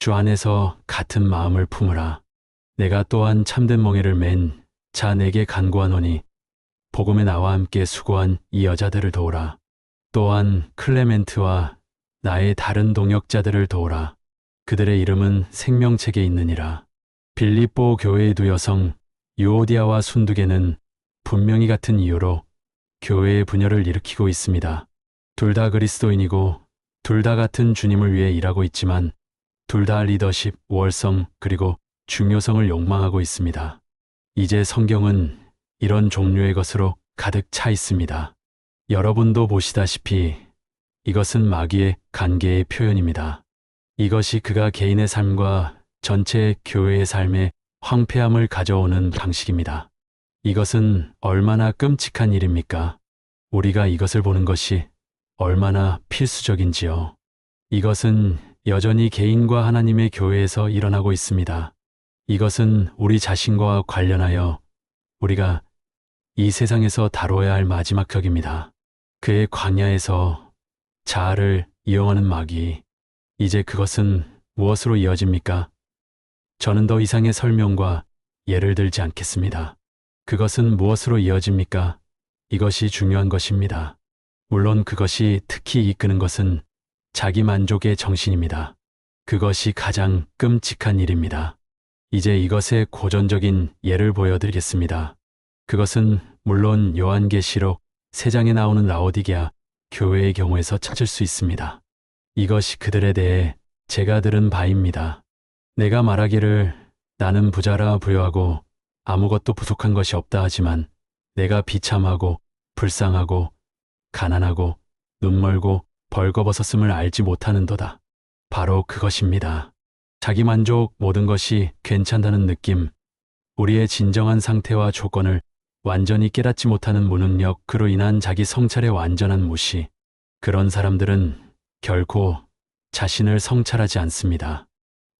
주 안에서 같은 마음을 품으라. 내가 또한 참된 멍에를 맨 자 내게 간구하노니 복음에 나와 함께 수고한 이 여자들을 도우라. 또한 클레멘트와 나의 다른 동역자들을 도우라. 그들의 이름은 생명책에 있느니라. 빌립보 교회의 두 여성 유오디아와 순두개는 분명히 같은 이유로 교회의 분열을 일으키고 있습니다. 둘 다 그리스도인이고 둘 다 같은 주님을 위해 일하고 있지만 둘 다 리더십, 월성 그리고 중요성을 욕망하고 있습니다. 이제 성경은 이런 종류의 것으로 가득 차 있습니다. 여러분도 보시다시피 이것은 마귀의 관계의 표현입니다. 이것이 그가 개인의 삶과 전체 교회의 삶에 황폐함을 가져오는 방식입니다. 이것은 얼마나 끔찍한 일입니까? 우리가 이것을 보는 것이 얼마나 필수적인지요. 이것은 여전히 개인과 하나님의 교회에서 일어나고 있습니다. 이것은 우리 자신과 관련하여 우리가 이 세상에서 다뤄야 할 마지막 격입니다. 그의 광야에서 자아를 이용하는 마귀. 이제 그것은 무엇으로 이어집니까? 저는 더 이상의 설명과 예를 들지 않겠습니다. 그것은 무엇으로 이어집니까? 이것이 중요한 것입니다. 물론 그것이 특히 이끄는 것은 자기 만족의 정신입니다. 그것이 가장 끔찍한 일입니다. 이제 이것의 고전적인 예를 보여드리겠습니다. 그것은 물론 요한계시록 3장에 나오는 라오디게아 교회의 경우에서 찾을 수 있습니다. 이것이 그들에 대해 제가 들은 바입니다. 내가 말하기를 나는 부자라 부요하고 아무것도 부족한 것이 없다 하지만 내가 비참하고 불쌍하고 가난하고 눈멀고 벌거벗었음을 알지 못하는도다. 바로 그것입니다. 자기만족 모든 것이 괜찮다는 느낌, 우리의 진정한 상태와 조건을 완전히 깨닫지 못하는 무능력, 그로 인한 자기 성찰의 완전한 무시. 그런 사람들은 결코 자신을 성찰하지 않습니다.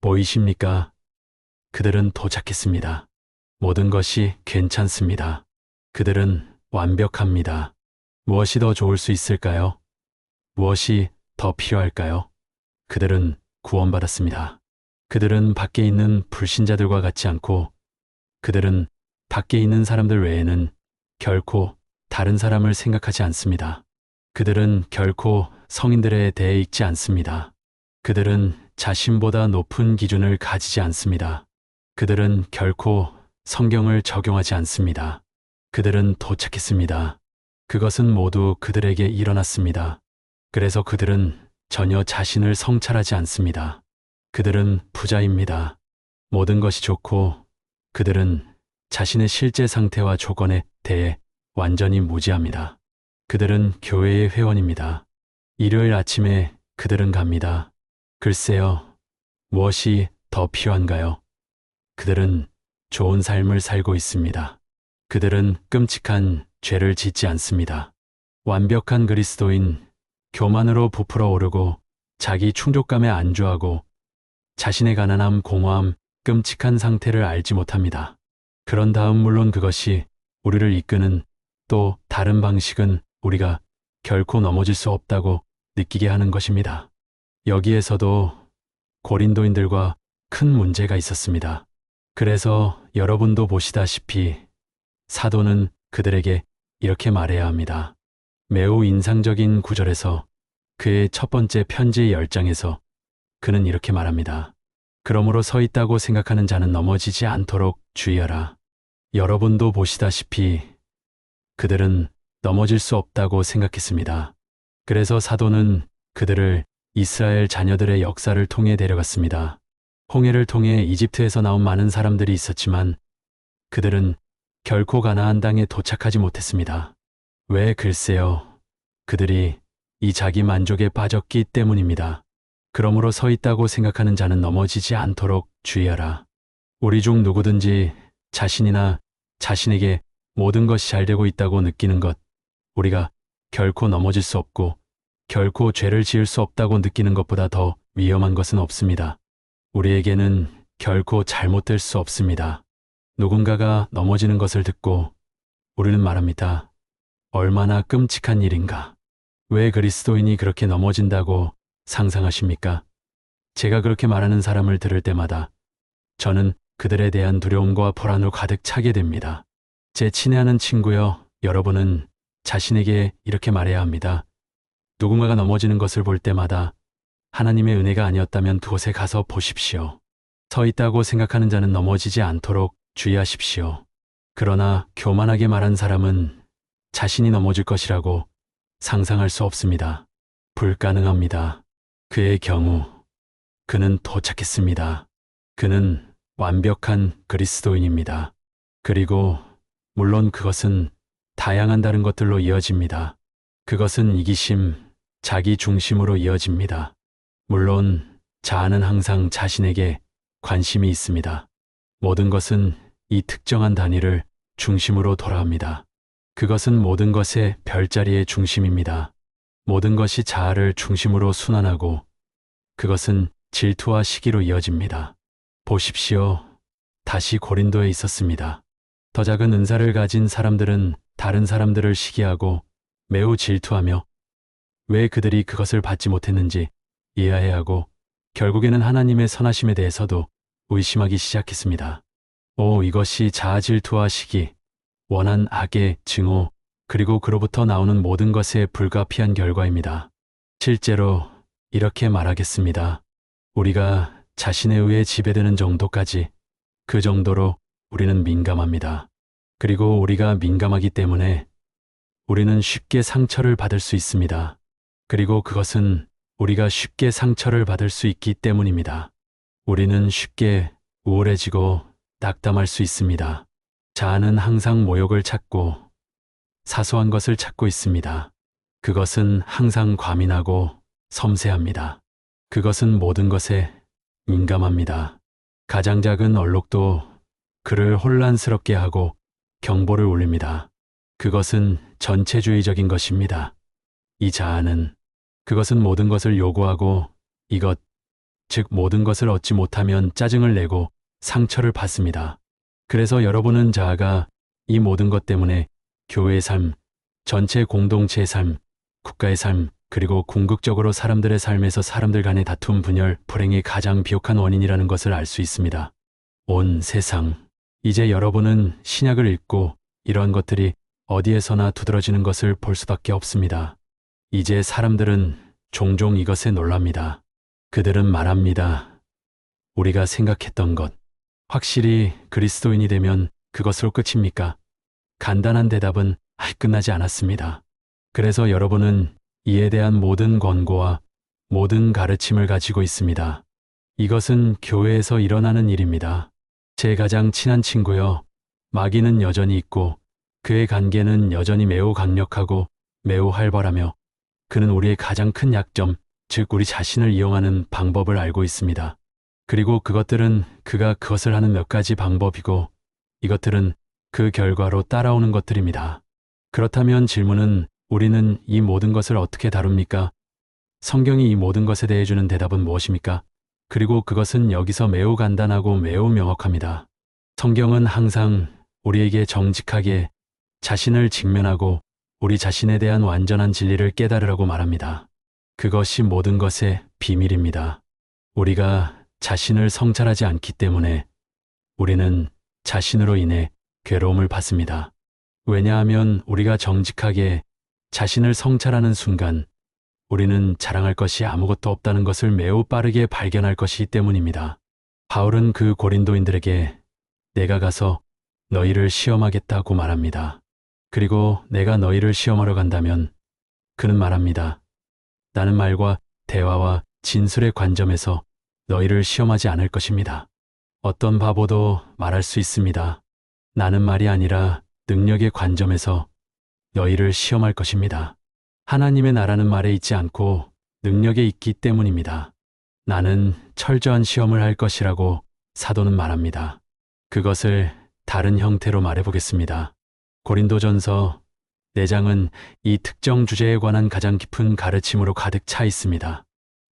보이십니까? 그들은 도착했습니다. 모든 것이 괜찮습니다. 그들은 완벽합니다. 무엇이 더 좋을 수 있을까요? 무엇이 더 필요할까요? 그들은 구원받았습니다. 그들은 밖에 있는 불신자들과 같지 않고 그들은 밖에 있는 사람들 외에는 결코 다른 사람을 생각하지 않습니다. 그들은 결코 성인들에 대해 읽지 않습니다. 그들은 자신보다 높은 기준을 가지지 않습니다. 그들은 결코 성경을 적용하지 않습니다. 그들은 도착했습니다. 그것은 모두 그들에게 일어났습니다. 그래서 그들은 전혀 자신을 성찰하지 않습니다. 그들은 부자입니다. 모든 것이 좋고 그들은 자신의 실제 상태와 조건에 대해 완전히 무지합니다. 그들은 교회의 회원입니다. 일요일 아침에 그들은 갑니다. 글쎄요, 무엇이 더 필요한가요? 그들은 좋은 삶을 살고 있습니다. 그들은 끔찍한 죄를 짓지 않습니다. 완벽한 그리스도인, 교만으로 부풀어 오르고 자기 충족감에 안주하고 자신의 가난함, 공허함, 끔찍한 상태를 알지 못합니다. 그런 다음 물론 그것이 우리를 이끄는 또 다른 방식은 우리가 결코 넘어질 수 없다고 느끼게 하는 것입니다. 여기에서도 고린도인들과 큰 문제가 있었습니다. 그래서 여러분도 보시다시피 사도는 그들에게 이렇게 말해야 합니다. 매우 인상적인 구절에서 그의 첫 번째 편지의 10장에서 그는 이렇게 말합니다. 그러므로 서 있다고 생각하는 자는 넘어지지 않도록 주의하라. 여러분도 보시다시피 그들은 넘어질 수 없다고 생각했습니다. 그래서 사도는 그들을 이스라엘 자녀들의 역사를 통해 데려갔습니다. 홍해를 통해 이집트에서 나온 많은 사람들이 있었지만 그들은 결코 가나안 땅에 도착하지 못했습니다. 왜? 글쎄요. 그들이 이 자기 만족에 빠졌기 때문입니다. 그러므로 서 있다고 생각하는 자는 넘어지지 않도록 주의하라. 우리 중 누구든지 자신이나 자신에게 모든 것이 잘 되고 있다고 느끼는 것, 우리가 결코 넘어질 수 없고 결코 죄를 지을 수 없다고 느끼는 것보다 더 위험한 것은 없습니다. 우리에게는 결코 잘못될 수 없습니다. 누군가가 넘어지는 것을 듣고 우리는 말합니다. 얼마나 끔찍한 일인가. 왜 그리스도인이 그렇게 넘어진다고 상상하십니까? 제가 그렇게 말하는 사람을 들을 때마다 저는 그들에 대한 두려움과 불안으로 가득 차게 됩니다. 제 친애하는 친구여, 여러분은 자신에게 이렇게 말해야 합니다. 누군가가 넘어지는 것을 볼 때마다 하나님의 은혜가 아니었다면 그곳에 가서 보십시오. 서 있다고 생각하는 자는 넘어지지 않도록 주의하십시오. 그러나 교만하게 말한 사람은 자신이 넘어질 것이라고 상상할 수 없습니다. 불가능합니다. 그의 경우 그는 도착했습니다. 그는 완벽한 그리스도인입니다. 그리고 물론 그것은 다양한 다른 것들로 이어집니다. 그것은 이기심, 자기 중심으로 이어집니다. 물론 자아는 항상 자신에게 관심이 있습니다. 모든 것은 이 특정한 단위를 중심으로 돌아갑니다. 그것은 모든 것의 별자리의 중심입니다. 모든 것이 자아를 중심으로 순환하고 그것은 질투와 시기로 이어집니다. 보십시오. 다시 고린도에 있었습니다. 더 작은 은사를 가진 사람들은 다른 사람들을 시기하고 매우 질투하며 왜 그들이 그것을 받지 못했는지 이해해야 하고 결국에는 하나님의 선하심에 대해서도 의심하기 시작했습니다. 이것이 자아 질투와 시기, 원한 악의 증오, 그리고 그로부터 나오는 모든 것의 불가피한 결과입니다. 실제로 이렇게 말하겠습니다. 우리가 자신에 의해 지배되는 정도까지, 그 정도로 우리는 민감합니다. 그리고 우리가 민감하기 때문에 우리는 쉽게 상처를 받을 수 있습니다. 그리고 그것은 우리가 쉽게 상처를 받을 수 있기 때문입니다. 우리는 쉽게 우울해지고 낙담할 수 있습니다. 자아는 항상 모욕을 찾고 사소한 것을 찾고 있습니다. 그것은 항상 과민하고 섬세합니다. 그것은 모든 것에 민감합니다. 가장 작은 얼룩도 그를 혼란스럽게 하고 경보를 울립니다. 그것은 전체주의적인 것입니다. 이 자아는 그것은 모든 것을 요구하고 즉 모든 것을 얻지 못하면 짜증을 내고 상처를 받습니다. 그래서 여러분은 자아가 이 모든 것 때문에 교회의 삶, 전체 공동체의 삶, 국가의 삶, 그리고 궁극적으로 사람들의 삶에서 사람들 간의 다툼, 분열, 불행의 가장 비옥한 원인이라는 것을 알 수 있습니다. 온 세상. 이제 여러분은 신약을 읽고 이러한 것들이 어디에서나 두드러지는 것을 볼 수밖에 없습니다. 이제 사람들은 종종 이것에 놀랍니다. 그들은 말합니다. 우리가 생각했던 것, 확실히 그리스도인이 되면 그것으로 끝입니까? 간단한 대답은 끝나지 않았습니다. 그래서 여러분은 이에 대한 모든 권고와 모든 가르침을 가지고 있습니다. 이것은 교회에서 일어나는 일입니다. 제 가장 친한 친구여, 마귀는 여전히 있고 그의 관계는 여전히 매우 강력하고 매우 활발하며 그는 우리의 가장 큰 약점, 즉 우리 자신을 이용하는 방법을 알고 있습니다. 그리고 그것들은 그가 그것을 하는 몇 가지 방법이고 이것들은 그 결과로 따라오는 것들입니다. 그렇다면 질문은 우리는 이 모든 것을 어떻게 다룹니까? 성경이 이 모든 것에 대해 주는 대답은 무엇입니까? 그리고 그것은 여기서 매우 간단하고 매우 명확합니다. 성경은 항상 우리에게 정직하게 자신을 직면하고 우리 자신에 대한 완전한 진리를 깨달으라고 말합니다. 그것이 모든 것의 비밀입니다. 우리가 자신을 성찰하지 않기 때문에 우리는 자신으로 인해 괴로움을 받습니다. 왜냐하면 우리가 정직하게 자신을 성찰하는 순간 우리는 자랑할 것이 아무것도 없다는 것을 매우 빠르게 발견할 것이기 때문입니다. 바울은 그 고린도인들에게 내가 가서 너희를 시험하겠다고 말합니다. 그리고 내가 너희를 시험하러 간다면 그는 말합니다. 나는 말과 대화와 진술의 관점에서 너희를 시험하지 않을 것입니다. 어떤 바보도 말할 수 있습니다. 나는 말이 아니라 능력의 관점에서 너희를 시험할 것입니다. 하나님의 나라는 말에 있지 않고 능력에 있기 때문입니다. 나는 철저한 시험을 할 것이라고 사도는 말합니다. 그것을 다른 형태로 말해보겠습니다. 고린도전서 4장은 이 특정 주제에 관한 가장 깊은 가르침으로 가득 차 있습니다.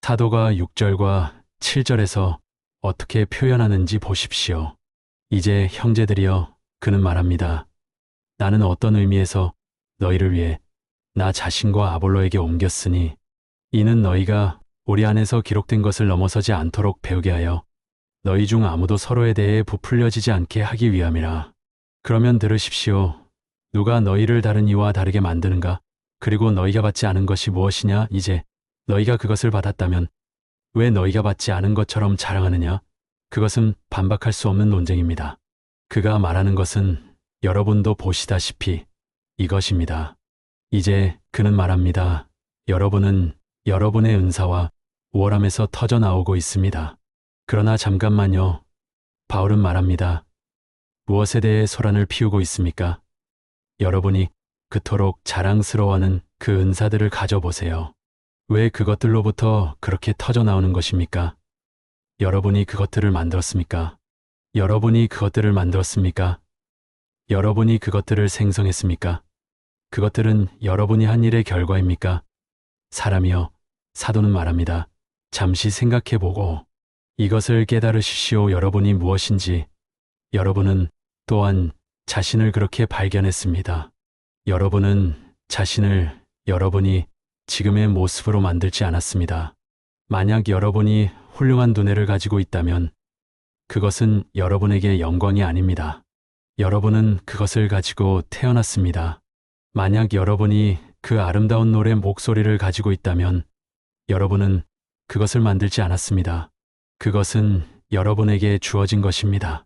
사도가 6절과 7절에서 어떻게 표현하는지 보십시오. 이제 형제들이여, 그는 말합니다. 나는 어떤 의미에서 너희를 위해 나 자신과 아볼로에게 옮겼으니 이는 너희가 우리 안에서 기록된 것을 넘어서지 않도록 배우게 하여 너희 중 아무도 서로에 대해 부풀려지지 않게 하기 위함이라. 그러면 들으십시오. 누가 너희를 다른 이와 다르게 만드는가? 그리고 너희가 받지 않은 것이 무엇이냐? 이제 너희가 그것을 받았다면 왜 너희가 받지 않은 것처럼 자랑하느냐? 그것은 반박할 수 없는 논쟁입니다. 그가 말하는 것은 여러분도 보시다시피 이것입니다. 이제 그는 말합니다. 여러분은 여러분의 은사와 우월함에서 터져 나오고 있습니다. 그러나 잠깐만요. 바울은 말합니다. 무엇에 대해 소란을 피우고 있습니까? 여러분이 그토록 자랑스러워하는 그 은사들을 가져보세요. 왜 그것들로부터 그렇게 터져 나오는 것입니까? 여러분이 그것들을 만들었습니까? 여러분이 그것들을 만들었습니까? 여러분이 그것들을 생성했습니까? 그것들은 여러분이 한 일의 결과입니까? 사람이여, 사도는 말합니다. 잠시 생각해보고 이것을 깨달으십시오. 여러분이 무엇인지. 여러분은 또한 자신을 그렇게 발견했습니다. 여러분은 자신을 여러분이 지금의 모습으로 만들지 않았습니다. 만약 여러분이 훌륭한 두뇌를 가지고 있다면 그것은 여러분에게 영광이 아닙니다. 여러분은 그것을 가지고 태어났습니다. 만약 여러분이 그 아름다운 노래 목소리를 가지고 있다면 여러분은 그것을 만들지 않았습니다. 그것은 여러분에게 주어진 것입니다.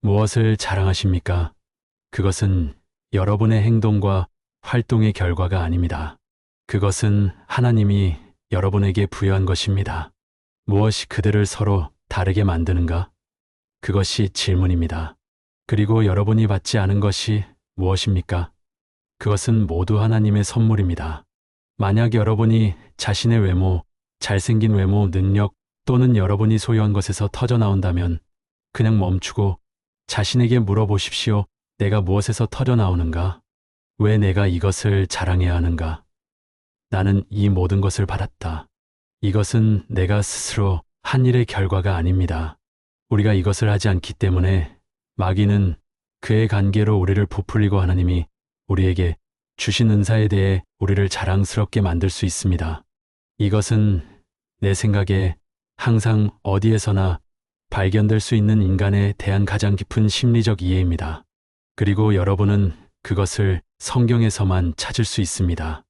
무엇을 자랑하십니까? 그것은 여러분의 행동과 활동의 결과가 아닙니다. 그것은 하나님이 여러분에게 부여한 것입니다. 무엇이 그들을 서로 다르게 만드는가? 그것이 질문입니다. 그리고 여러분이 받지 않은 것이 무엇입니까? 그것은 모두 하나님의 선물입니다. 만약 여러분이 자신의 외모, 잘생긴 외모, 능력 또는 여러분이 소유한 것에서 터져 나온다면 그냥 멈추고 자신에게 물어보십시오. 내가 무엇에서 터져 나오는가? 왜 내가 이것을 자랑해야 하는가? 나는 이 모든 것을 받았다. 이것은 내가 스스로 한 일의 결과가 아닙니다. 우리가 이것을 하지 않기 때문에 마귀는 그의 관계로 우리를 부풀리고 하나님이 우리에게 주신 은사에 대해 우리를 자랑스럽게 만들 수 있습니다. 이것은 내 생각에 항상 어디에서나 발견될 수 있는 인간에 대한 가장 깊은 심리적 이해입니다. 그리고 여러분은 그것을 성경에서만 찾을 수 있습니다.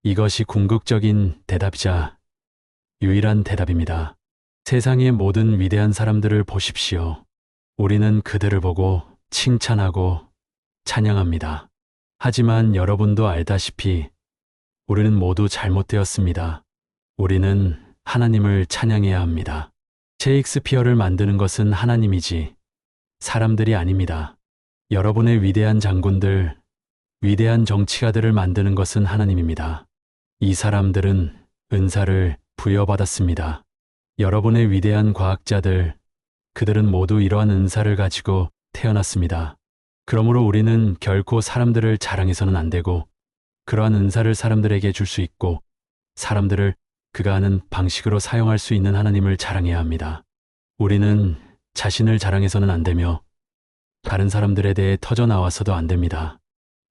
이것이 궁극적인 대답이자 유일한 대답입니다. 세상의 모든 위대한 사람들을 보십시오. 우리는 그들을 보고 칭찬하고 찬양합니다. 하지만 여러분도 알다시피 우리는 모두 잘못되었습니다. 우리는 하나님을 찬양해야 합니다. 셰익스피어를 만드는 것은 하나님이지 사람들이 아닙니다. 여러분의 위대한 장군들, 위대한 정치가들을 만드는 것은 하나님입니다. 이 사람들은 은사를 부여받았습니다. 여러분의 위대한 과학자들, 그들은 모두 이러한 은사를 가지고 태어났습니다. 그러므로 우리는 결코 사람들을 자랑해서는 안 되고 그러한 은사를 사람들에게 줄 수 있고 사람들을 그가 하는 방식으로 사용할 수 있는 하나님을 자랑해야 합니다. 우리는 자신을 자랑해서는 안 되며 다른 사람들에 대해 터져 나와서도 안 됩니다.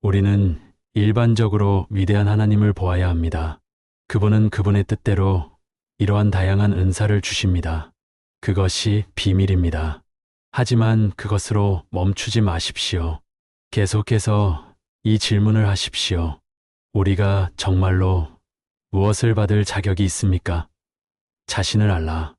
우리는 일반적으로 위대한 하나님을 보아야 합니다. 그분은 그분의 뜻대로 이러한 다양한 은사를 주십니다. 그것이 비밀입니다. 하지만 그것으로 멈추지 마십시오. 계속해서 이 질문을 하십시오. 우리가 정말로 무엇을 받을 자격이 있습니까? 자신을 알라.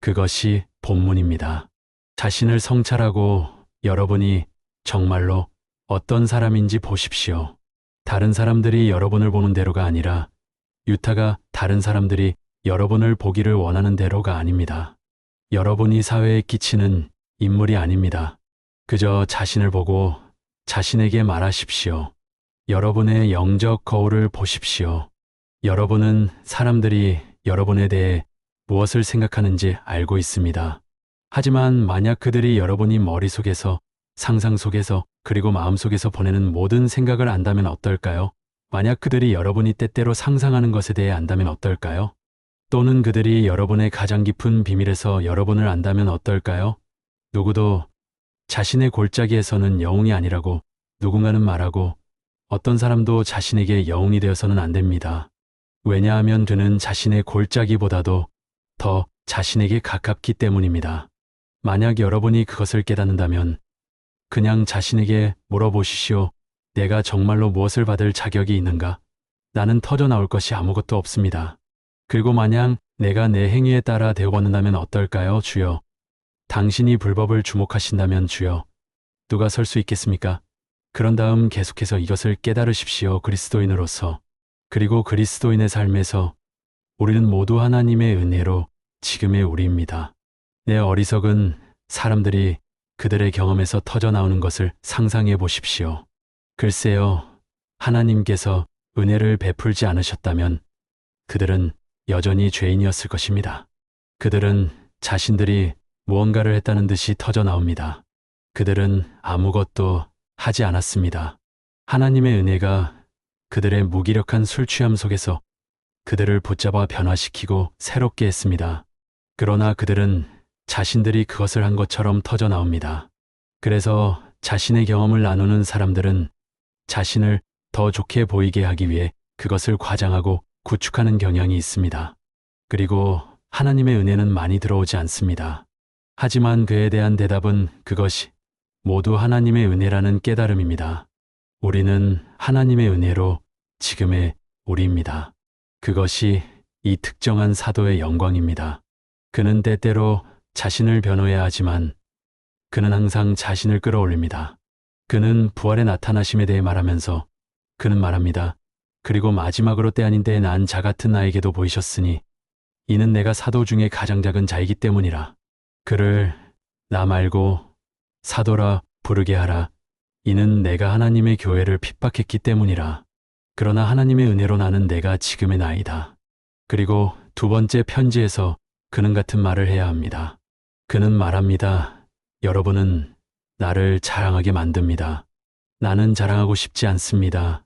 그것이 본문입니다. 자신을 성찰하고 여러분이 정말로 어떤 사람인지 보십시오. 다른 사람들이 여러분을 보는 대로가 아니라 유타가 다른 사람들이 여러분을 보기를 원하는 대로가 아닙니다. 여러분이 사회에 끼치는 인물이 아닙니다. 그저 자신을 보고 자신에게 말하십시오. 여러분의 영적 거울을 보십시오. 여러분은 사람들이 여러분에 대해 무엇을 생각하는지 알고 있습니다. 하지만 만약 그들이 여러분이 머릿속에서, 상상 속에서, 그리고 마음속에서 보내는 모든 생각을 안다면 어떨까요? 만약 그들이 여러분이 때때로 상상하는 것에 대해 안다면 어떨까요? 또는 그들이 여러분의 가장 깊은 비밀에서 여러분을 안다면 어떨까요? 누구도 자신의 골짜기에서는 영웅이 아니라고 누군가는 말하고 어떤 사람도 자신에게 영웅이 되어서는 안 됩니다. 왜냐하면 그는 자신의 골짜기보다도 더 자신에게 가깝기 때문입니다. 만약 여러분이 그것을 깨닫는다면 그냥 자신에게 물어보시오. 내가 정말로 무엇을 받을 자격이 있는가? 나는 터져 나올 것이 아무것도 없습니다. 그리고 만약 내가 내 행위에 따라 대우받는다면 어떨까요, 주여? 당신이 불법을 주목하신다면 주여, 누가 설 수 있겠습니까? 그런 다음 계속해서 이것을 깨달으십시오. 그리스도인으로서, 그리고 그리스도인의 삶에서 우리는 모두 하나님의 은혜로 지금의 우리입니다. 내 어리석은 사람들이 그들의 경험에서 터져 나오는 것을 상상해 보십시오. 글쎄요, 하나님께서 은혜를 베풀지 않으셨다면 그들은 여전히 죄인이었을 것입니다. 그들은 자신들이 무언가를 했다는 듯이 터져 나옵니다. 그들은 아무것도 하지 않았습니다. 하나님의 은혜가 그들의 무기력한 술 취함 속에서 그들을 붙잡아 변화시키고 새롭게 했습니다. 그러나 그들은 자신들이 그것을 한 것처럼 터져 나옵니다. 그래서 자신의 경험을 나누는 사람들은 자신을 더 좋게 보이게 하기 위해 그것을 과장하고 구축하는 경향이 있습니다. 그리고 하나님의 은혜는 많이 들어오지 않습니다. 하지만 그에 대한 대답은 그것이 모두 하나님의 은혜라는 깨달음입니다. 우리는 하나님의 은혜로 지금의 우리입니다. 그것이 이 특정한 사도의 영광입니다. 그는 때때로 자신을 변호해야 하지만 그는 항상 자신을 끌어올립니다. 그는 부활의 나타나심에 대해 말하면서 그는 말합니다. 그리고 마지막으로 때 아닌 때에 난 자 같은 나에게도 보이셨으니 이는 내가 사도 중에 가장 작은 자이기 때문이라. 그를 나 말고 사도라 부르게 하라. 이는 내가 하나님의 교회를 핍박했기 때문이라. 그러나 하나님의 은혜로 나는 내가 지금의 나이다. 그리고 두 번째 편지에서 그는 같은 말을 해야 합니다. 그는 말합니다. 여러분은 나를 자랑하게 만듭니다. 나는 자랑하고 싶지 않습니다.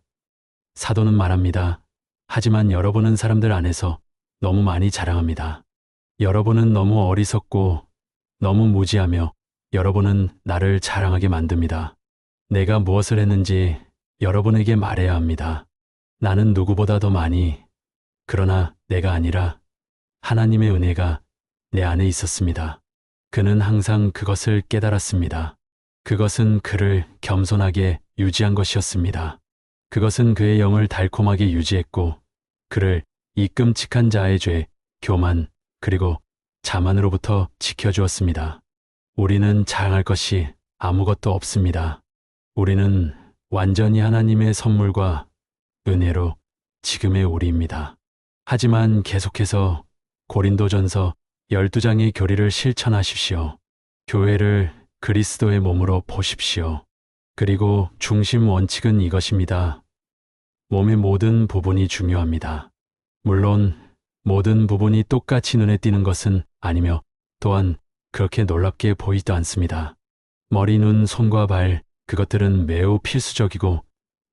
사도는 말합니다. 하지만 여러분은 사람들 안에서 너무 많이 자랑합니다. 여러분은 너무 어리석고 너무 무지하며 여러분은 나를 자랑하게 만듭니다. 내가 무엇을 했는지 여러분에게 말해야 합니다. 나는 누구보다 더 많이, 그러나 내가 아니라 하나님의 은혜가 내 안에 있었습니다. 그는 항상 그것을 깨달았습니다. 그것은 그를 겸손하게 유지한 것이었습니다. 그것은 그의 영을 달콤하게 유지했고 그를 이 끔찍한 자의 죄, 교만, 그리고 자만으로부터 지켜주었습니다. 우리는 자랑할 것이 아무것도 없습니다. 우리는 완전히 하나님의 선물과 은혜로 지금의 우리입니다. 하지만 계속해서 고린도전서 12장의 교리를 실천하십시오. 교회를 그리스도의 몸으로 보십시오. 그리고 중심 원칙은 이것입니다. 몸의 모든 부분이 중요합니다. 물론 모든 부분이 똑같이 눈에 띄는 것은 아니며 또한 그렇게 놀랍게 보이지도 않습니다. 머리, 눈, 손과 발, 그것들은 매우 필수적이고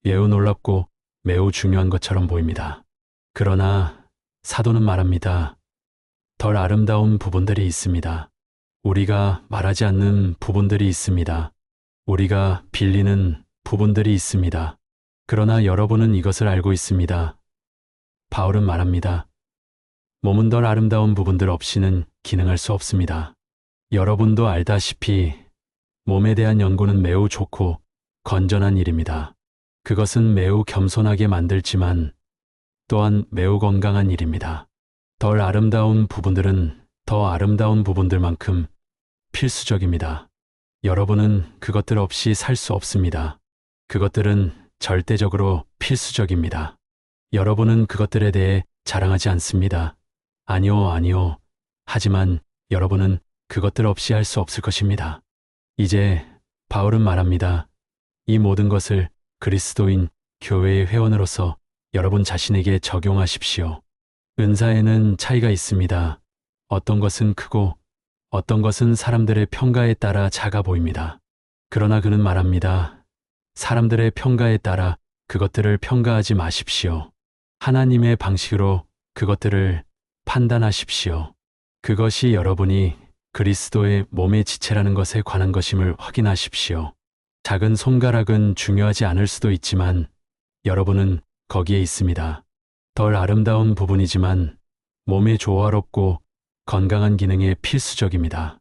매우 놀랍고 매우 중요한 것처럼 보입니다. 그러나 사도는 말합니다. 덜 아름다운 부분들이 있습니다. 우리가 말하지 않는 부분들이 있습니다. 우리가 빌리는 부분들이 있습니다. 그러나 여러분은 이것을 알고 있습니다. 바울은 말합니다. 몸은 덜 아름다운 부분들 없이는 기능할 수 없습니다. 여러분도 알다시피 몸에 대한 연구는 매우 좋고 건전한 일입니다. 그것은 매우 겸손하게 만들지만 또한 매우 건강한 일입니다. 덜 아름다운 부분들은 더 아름다운 부분들만큼 필수적입니다. 여러분은 그것들 없이 살 수 없습니다. 그것들은 절대적으로 필수적입니다. 여러분은 그것들에 대해 자랑하지 않습니다. 아니요. 하지만 여러분은 그것들 없이 할 수 없을 것입니다. 이제 바울은 말합니다. 이 모든 것을 그리스도인 교회의 회원으로서 여러분 자신에게 적용하십시오. 은사에는 차이가 있습니다. 어떤 것은 크고 어떤 것은 사람들의 평가에 따라 작아 보입니다. 그러나 그는 말합니다. 사람들의 평가에 따라 그것들을 평가하지 마십시오. 하나님의 방식으로 그것들을 판단하십시오. 그것이 여러분이 그리스도의 몸의 지체라는 것에 관한 것임을 확인하십시오. 작은 손가락은 중요하지 않을 수도 있지만 여러분은 거기에 있습니다. 덜 아름다운 부분이지만 몸에 조화롭고 건강한 기능에 필수적입니다.